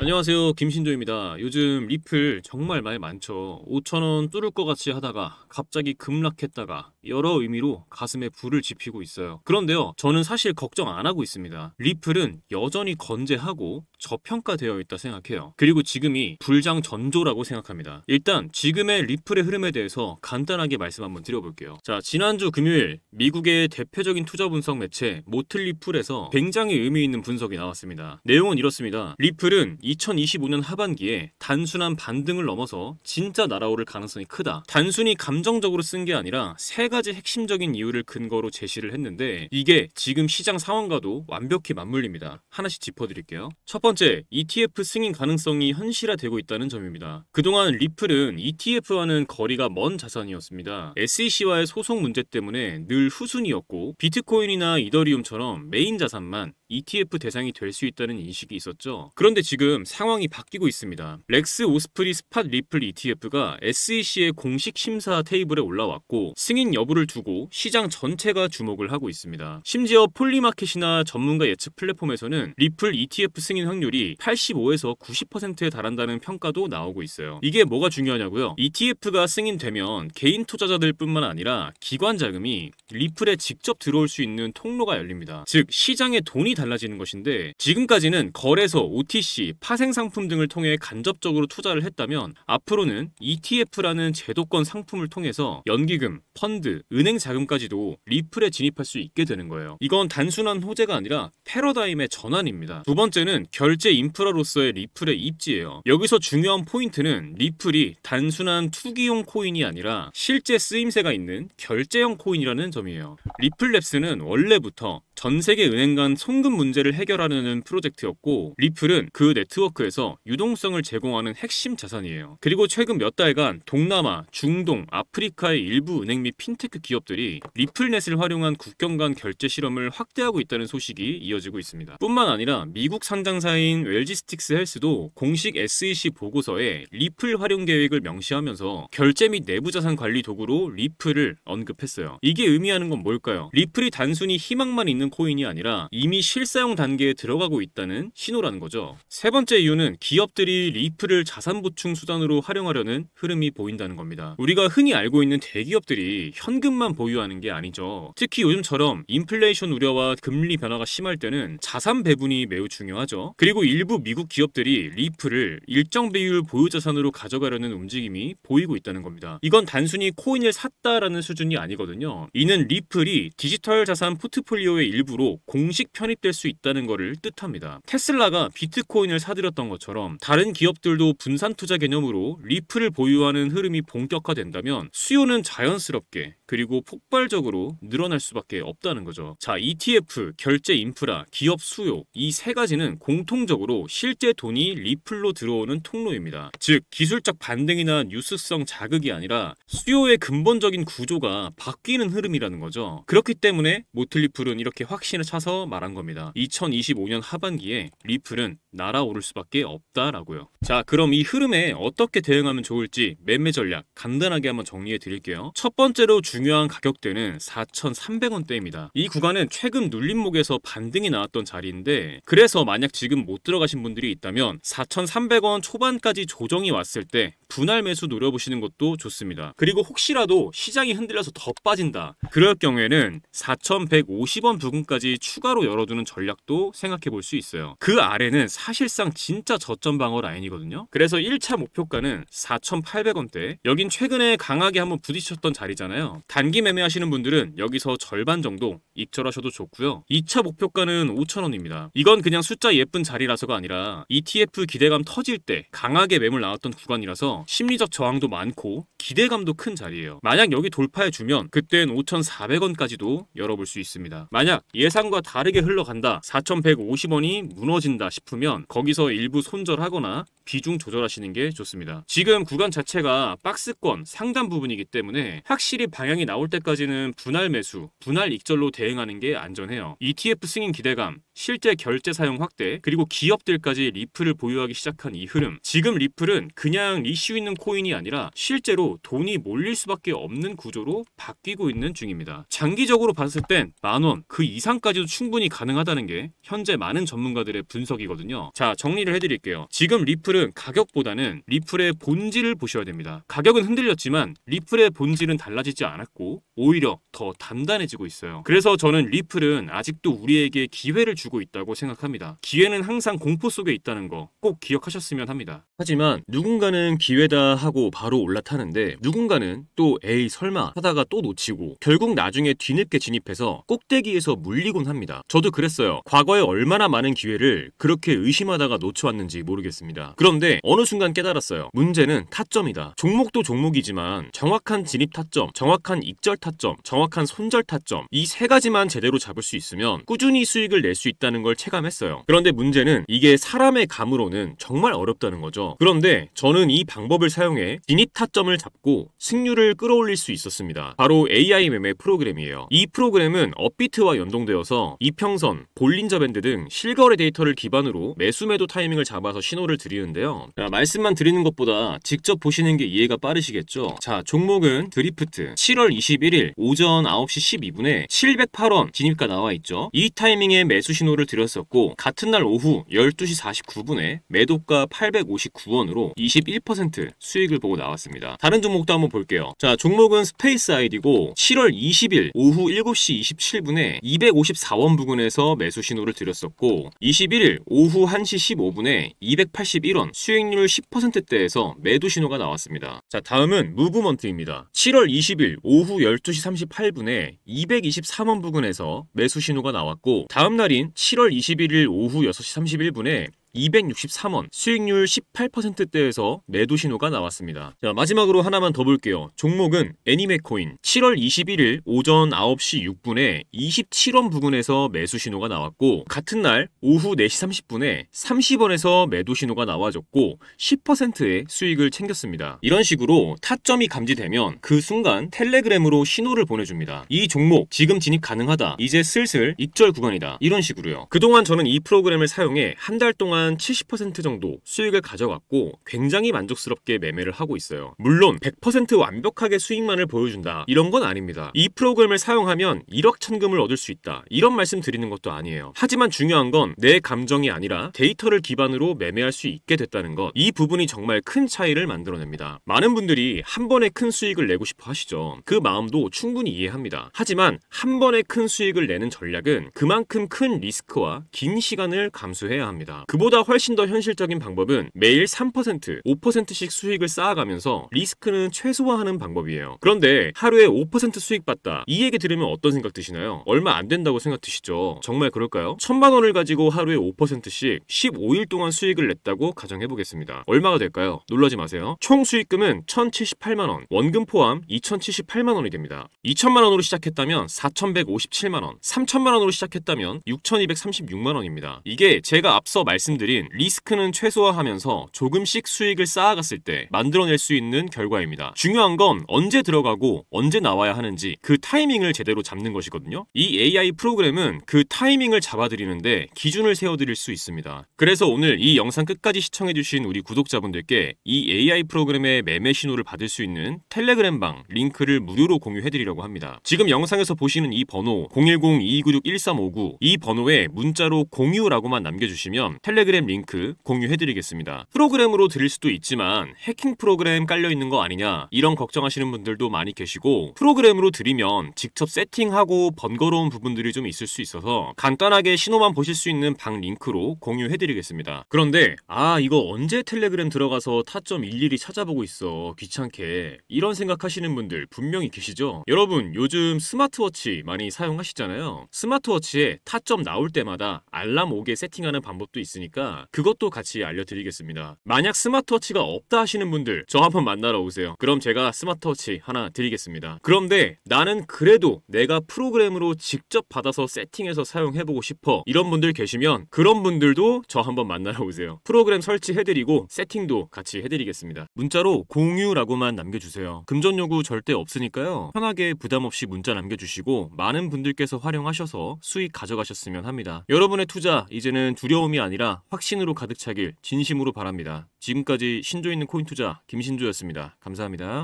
안녕하세요, 김신조입니다. 요즘 리플 정말 말 많죠. 5,000원 뚫을 것 같이 하다가 갑자기 급락했다가 여러 의미로 가슴에 불을 지피고 있어요. 그런데요, 저는 사실 걱정 안 하고 있습니다. 리플은 여전히 건재하고 저평가되어 있다 생각해요. 그리고 지금이 불장 전조라고 생각합니다. 일단 지금의 리플의 흐름에 대해서 간단하게 말씀 한번 드려볼게요. 자, 지난주 금요일 미국의 대표적인 투자 분석 매체 모틀리플에서 굉장히 의미 있는 분석이 나왔습니다. 내용은 이렇습니다. 리플은 2025년 하반기에 단순한 반등을 넘어서 진짜 날아오를 가능성이 크다. 단순히 감정적으로 쓴 게 아니라 세 가지 핵심적인 이유를 근거로 제시를 했는데 이게 지금 시장 상황과도 완벽히 맞물립니다. 하나씩 짚어드릴게요. 첫 번째, ETF 승인 가능성이 현실화되고 있다는 점입니다. 그동안 리플은 ETF와는 거리가 먼 자산이었습니다. SEC와의 소송 문제 때문에 늘 후순위였고 비트코인이나 이더리움처럼 메인 자산만 ETF 대상이 될 수 있다는 인식이 있었죠. 그런데 지금 상황이 바뀌고 있습니다. 렉스 오스프리 스팟 리플 ETF가 SEC의 공식 심사 테이블에 올라왔고 승인 여부를 두고 시장 전체가 주목을 하고 있습니다. 심지어 폴리마켓이나 전문가 예측 플랫폼에서는 리플 ETF 승인 확률이 85에서 90%에 달한다는 평가도 나오고 있어요. 이게 뭐가 중요하냐고요? ETF가 승인되면 개인 투자자들 뿐만 아니라 기관 자금이 리플에 직접 들어올 수 있는 통로가 열립니다. 즉 시장에 돈이 달라지는 것인데 지금까지는 거래소, OTC, 파생상품 등을 통해 간접적으로 투자를 했다면 앞으로는 ETF라는 제도권 상품을 통해서 연기금, 펀드, 은행 자금까지도 리플에 진입할 수 있게 되는 거예요. 이건 단순한 호재가 아니라 패러다임의 전환입니다. 두 번째는 결제 인프라로서의 리플의 입지예요. 여기서 중요한 포인트는 리플이 단순한 투기용 코인이 아니라 실제 쓰임새가 있는 결제형 코인이라는 점이에요. 리플랩스는 원래부터 전 세계 은행 간 송금 문제를 해결하려는 프로젝트였고 리플은 그 네트워크에서 유동성을 제공하는 핵심 자산이에요. 그리고 최근 몇 달간 동남아, 중동, 아프리카의 일부 은행 및 핀테크 기업들이 리플넷을 활용한 국경 간 결제 실험을 확대하고 있다는 소식이 이어지고 있습니다. 뿐만 아니라 미국 상장사인 웰지스틱스 헬스도 공식 SEC 보고서에 리플 활용 계획을 명시하면서 결제 및 내부자산 관리 도구로 리플을 언급했어요. 이게 의미하는 건 뭘까요? 리플이 단순히 희망만 있는 코인이 아니라 이미 실사용 단계에 들어가고 있다는 신호라는 거죠. 세 번째 이유는 기업들이 리플을 자산 보충 수단으로 활용하려는 흐름이 보인다는 겁니다. 우리가 흔히 알고 있는 대기업들이 현금만 보유하는 게 아니죠. 특히 요즘처럼 인플레이션 우려와 금리 변화가 심할 때는 자산 배분이 매우 중요하죠. 그리고 일부 미국 기업들이 리플을 일정 비율 보유 자산으로 가져가려는 움직임이 보이고 있다는 겁니다. 이건 단순히 코인을 샀다라는 수준이 아니거든요. 이는 리플이 디지털 자산 포트폴리오의 일부로 공식 편입될 수 있다는 것을 뜻합니다. 테슬라가 비트코인을 사들였던 것처럼 다른 기업들도 분산 투자 개념으로 리플을 보유하는 흐름이 본격화된다면 수요는 자연스럽게 그리고 폭발적으로 늘어날 수밖에 없다는 거죠. 자, ETF, 결제 인프라, 기업 수요 이 세 가지는 공통적으로 실제 돈이 리플로 들어오는 통로입니다. 즉 기술적 반등이나 뉴스성 자극이 아니라 수요의 근본적인 구조가 바뀌는 흐름이라는 거죠. 그렇기 때문에 모틀리플은 이렇게 확신을 차서 말한 겁니다. 2025년 하반기에 리플은 날아오를 수밖에 없다라고요. 자, 그럼 이 흐름에 어떻게 대응하면 좋을지 매매 전략 간단하게 한번 정리해 드릴게요. 첫 번째로 중요한 가격대는 4,300원대입니다. 이 구간은 최근 눌림목에서 반등이 나왔던 자리인데 그래서 만약 지금 못 들어가신 분들이 있다면 4,300원 초반까지 조정이 왔을 때 분할 매수 노려보시는 것도 좋습니다. 그리고 혹시라도 시장이 흔들려서 더 빠진다. 그럴 경우에는 4,150원 부근까지 추가로 열어두는 전략도 생각해 볼 수 있어요. 그 아래는 사실상 진짜 저점 방어 라인이거든요. 그래서 1차 목표가는 4,800원대. 여긴 최근에 강하게 한번 부딪혔던 자리잖아요. 단기 매매하시는 분들은 여기서 절반 정도 입절하셔도 좋고요. 2차 목표가는 5,000원입니다. 이건 그냥 숫자 예쁜 자리라서가 아니라 ETF 기대감 터질 때 강하게 매물 나왔던 구간이라서 심리적 저항도 많고 기대감도 큰 자리예요. 만약 여기 돌파해주면 그땐 5,400원까지도 열어볼 수 있습니다. 만약 예상과 다르게 흘러간다, 4,150원이 무너진다 싶으면 거기서 일부 손절하거나 비중 조절하시는 게 좋습니다. 지금 구간 자체가 박스권 상단 부분이기 때문에 확실히 방향이 나올 때까지는 분할 매수, 분할 익절로 대응하는 게 안전해요. ETF 승인 기대감, 실제 결제 사용 확대, 그리고 기업들까지 리플을 보유하기 시작한 이 흐름. 지금 리플은 그냥 이슈 있는 코인이 아니라 실제로 돈이 몰릴 수밖에 없는 구조로 바뀌고 있는 중입니다. 장기적으로 봤을 땐 10,000원 그 이상까지도 충분히 가능하다는 게 현재 많은 전문가들의 분석이거든요. 자, 정리를 해드릴게요. 지금 리플은 가격보다는 리플의 본질을 보셔야 됩니다. 가격은 흔들렸지만 리플의 본질은 달라지지 않았고 오히려 더 단단해지고 있어요. 그래서 저는 리플은 아직도 우리에게 기회를 주고 있다고 생각합니다. 기회는 항상 공포 속에 있다는 거 꼭 기억하셨으면 합니다. 하지만 누군가는 기회다 하고 바로 올라타는데 누군가는 또 에이 설마 하다가 또 놓치고 결국 나중에 뒤늦게 진입해서 꼭대기에서 물리곤 합니다. 저도 그랬어요. 과거에 얼마나 많은 기회를 그렇게 의심하다가 놓쳐왔는지 모르겠습니다. 그런데 어느 순간 깨달았어요. 문제는 타점이다. 종목도 종목이지만 정확한 진입 타점, 정확한 익절 타점, 정확한 손절 타점, 이 세 가지만 제대로 잡을 수 있으면 꾸준히 수익을 낼 수 있다는 걸 체감했어요. 그런데 문제는 이게 사람의 감으로는 정말 어렵다는 거죠. 그런데 저는 이 방법을 사용해 진입 타점을 잡고 승률을 끌어올릴 수 있었습니다. 바로 AI 매매 프로그램이에요. 이 프로그램은 업비트와 연동되어서 이평선, 볼린저 밴드 등 실거래 데이터를 기반으로 매수 매도 타이밍을 잡아서 신호를 드리는데요. 자, 말씀만 드리는 것보다 직접 보시는 게 이해가 빠르시겠죠? 자, 종목은 드리프트 7월 21일 오전 9시 12분에 708원 진입가 나와 있죠. 이 타이밍에 매수 신호를 드렸었고 같은 날 오후 12시 49분에 매도가 859원으로 21% 수익을 보고 나왔습니다. 다른 종목도 한번 볼게요. 자, 종목은 스페이스 아이디고 7월 20일 오후 7시 27분에 254원 부근에서 매수 신호를 드렸었고 21일 오후 1시 15분에 281원 수익률 10%대에서 매도 신호가 나왔습니다. 자, 다음은 무브먼트입니다. 7월 20일 오후 12시 38분에 223원 부근에서 매수 신호가 나왔고 다음 날인 7월 21일 오후 6시 31분에 263원 수익률 18%대에서 매도 신호가 나왔습니다. 자, 마지막으로 하나만 더 볼게요. 종목은 애니메코인 7월 21일 오전 9시 6분에 27원 부근에서 매수 신호가 나왔고 같은 날 오후 4시 30분에 30원에서 매도 신호가 나와줬고 10%의 수익을 챙겼습니다. 이런 식으로 타점이 감지되면 그 순간 텔레그램으로 신호를 보내줍니다. 이 종목 지금 진입 가능하다. 이제 슬슬 익절 구간이다. 이런 식으로요. 그동안 저는 이 프로그램을 사용해 한 달 동안 70% 정도 수익을 가져갔고 굉장히 만족스럽게 매매를 하고 있어요. 물론 100% 완벽하게 수익만을 보여준다 이런 건 아닙니다. 이 프로그램을 사용하면 1억 천금을 얻을 수 있다 이런 말씀 드리는 것도 아니에요. 하지만 중요한 건 내 감정이 아니라 데이터를 기반으로 매매할 수 있게 됐다는 것, 이 부분이 정말 큰 차이를 만들어냅니다. 많은 분들이 한 번에 큰 수익을 내고 싶어 하시죠. 그 마음도 충분히 이해합니다. 하지만 한 번에 큰 수익을 내는 전략은 그만큼 큰 리스크와 긴 시간을 감수해야 합니다. 그보다 훨씬 더 현실적인 방법은 매일 3%, 5%씩 수익을 쌓아가면서 리스크는 최소화하는 방법이에요. 그런데 하루에 5% 수익 봤다, 이 얘기 들으면 어떤 생각 드시나요? 얼마 안 된다고 생각 드시죠? 정말 그럴까요? 1,000만 원을 가지고 하루에 5%씩 15일 동안 수익을 냈다고 가정해보겠습니다. 얼마가 될까요? 놀라지 마세요. 총 수익금은 1,078만 원, 원금 포함 2,078만 원이 됩니다. 2,000만 원으로 시작했다면 4,157만 원, 3,000만 원으로 시작했다면 6,236만 원입니다. 이게 제가 앞서 말씀드린 리스크는 최소화하면서 조금씩 수익을 쌓아갔을 때 만들어낼 수 있는 결과입니다. 중요한 건 언제 들어가고 언제 나와야 하는지 그 타이밍을 제대로 잡는 것이거든요. 이 AI 프로그램은 그 타이밍을 잡아드리는데 기준을 세워드릴 수 있습니다. 그래서 오늘 이 영상 끝까지 시청해주신 우리 구독자분들께 이 AI 프로그램의 매매 신호를 받을 수 있는 텔레그램방 링크를 무료로 공유해드리려고 합니다. 지금 영상에서 보시는 이 번호 010-2296-1359 이 번호에 문자로 공유라고만 남겨주시면 텔레그램 링크 공유해드리겠습니다. 프로그램으로 드릴 수도 있지만 해킹 프로그램 깔려있는 거 아니냐 이런 걱정하시는 분들도 많이 계시고 프로그램으로 드리면 직접 세팅하고 번거로운 부분들이 좀 있을 수 있어서 간단하게 신호만 보실 수 있는 방 링크로 공유해드리겠습니다. 그런데 이거 언제 텔레그램 들어가서 타점 일일이 찾아보고 있어 귀찮게 이런 생각하시는 분들 분명히 계시죠? 여러분 요즘 스마트워치 많이 사용하시잖아요. 스마트워치에 타점 나올 때마다 알람 오게 세팅하는 방법도 있으니까 있으니까 그것도 같이 알려드리겠습니다. 만약 스마트워치가 없다 하시는 분들 저 한번 만나러 오세요. 그럼 제가 스마트워치 하나 드리겠습니다. 그런데 나는 그래도 내가 프로그램으로 직접 받아서 세팅해서 사용해보고 싶어 이런 분들 계시면 그런 분들도 저 한번 만나러 오세요. 프로그램 설치해드리고 세팅도 같이 해드리겠습니다. 문자로 공유라고만 남겨주세요. 금전 요구 절대 없으니까요. 편하게 부담 없이 문자 남겨주시고 많은 분들께서 활용하셔서 수익 가져가셨으면 합니다. 여러분의 투자 이제는 두려움이 아니라 확신으로 가득 차길 진심으로 바랍니다. 지금까지 신조 있는 코인 투자 김신조였습니다. 감사합니다.